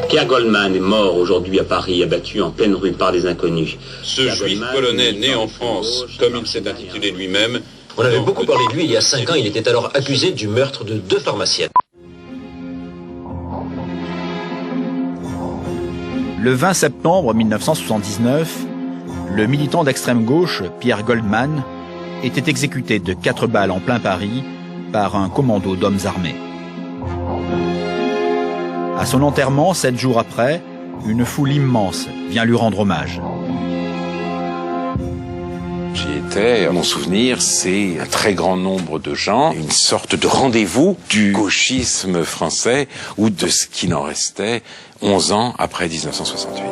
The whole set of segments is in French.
Pierre Goldman est mort aujourd'hui à Paris, abattu en pleine rue par des inconnus. Ce juif polonais né en France, comme il s'est intitulé lui-même... On avait beaucoup parlé de lui il y a 5 ans, il était alors accusé du meurtre de 2 pharmaciennes. Le 20 septembre 1979, le militant d'extrême gauche, Pierre Goldman, était exécuté de 4 balles en plein Paris par un commando d'hommes armés. À son enterrement, 7 jours après, une foule immense vient lui rendre hommage. J'y étais. Mon souvenir, c'est un très grand nombre de gens, une sorte de rendez-vous du gauchisme français ou de ce qu'il en restait 11 ans après 1968.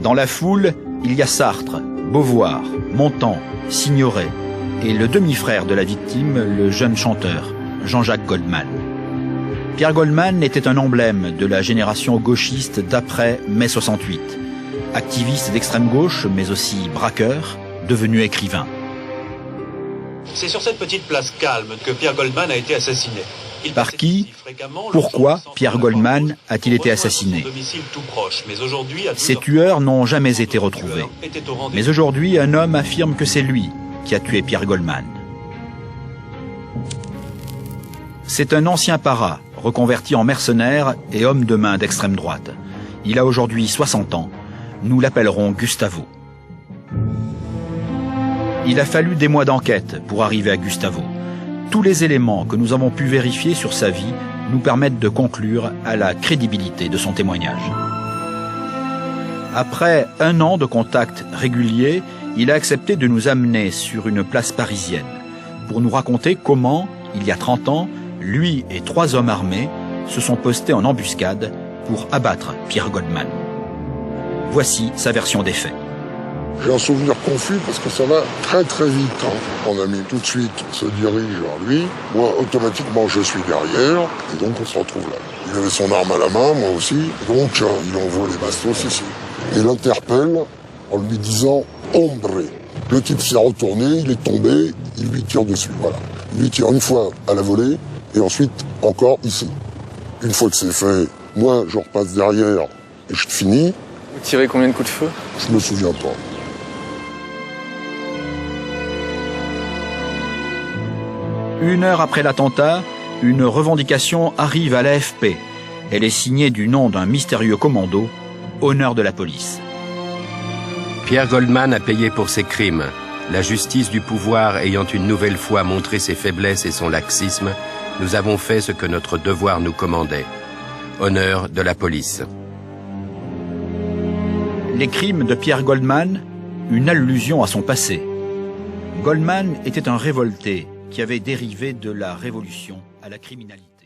Dans la foule, il y a Sartre, Beauvoir, Montand, Signoret et le demi-frère de la victime, le jeune chanteur, Jean-Jacques Goldman. Pierre Goldman était un emblème de la génération gauchiste d'après mai 68. Activiste d'extrême gauche, mais aussi braqueur, devenu écrivain. C'est sur cette petite place calme que Pierre Goldman a été assassiné. Par qui? Pourquoi Pierre Goldman a-t-il été assassiné? Ces tueurs n'ont jamais été retrouvés. Mais aujourd'hui, un homme affirme que c'est lui qui a tué Pierre Goldman. C'est un ancien para, reconverti en mercenaire et homme de main d'extrême droite. Il a aujourd'hui 60 ans. Nous l'appellerons Gustavo. Il a fallu des mois d'enquête pour arriver à Gustavo. Tous les éléments que nous avons pu vérifier sur sa vie nous permettent de conclure à la crédibilité de son témoignage. Après 1 an de contact régulier, il a accepté de nous amener sur une place parisienne pour nous raconter comment, il y a 30 ans, lui et 3 hommes armés se sont postés en embuscade pour abattre Pierre Goldman. Voici sa version des faits. J'ai un souvenir confus parce que ça va très très vite. Mon ami tout de suite se dirige vers lui. Moi, automatiquement, je suis derrière. Et donc, on se retrouve là. Il avait son arme à la main, moi aussi. Donc, il envoie les bastos ici. Et l'interpelle en lui disant « Hombre ». Le type s'est retourné, il est tombé, il lui tire dessus. Voilà. Il lui tire une fois à la volée et ensuite encore ici. Une fois que c'est fait, moi, je repasse derrière et je finis. Vous tirez combien de coups de feu? Je me souviens pas. Une heure après l'attentat, une revendication arrive à l'AFP. Elle est signée du nom d'un mystérieux commando, honneur de la police. Pierre Goldman a payé pour ses crimes. La justice du pouvoir ayant une nouvelle fois montré ses faiblesses et son laxisme, nous avons fait ce que notre devoir nous commandait. Honneur de la police. Les crimes de Pierre Goldman, une allusion à son passé. Goldman était un révolté qui avait dérivé de la révolution à la criminalité.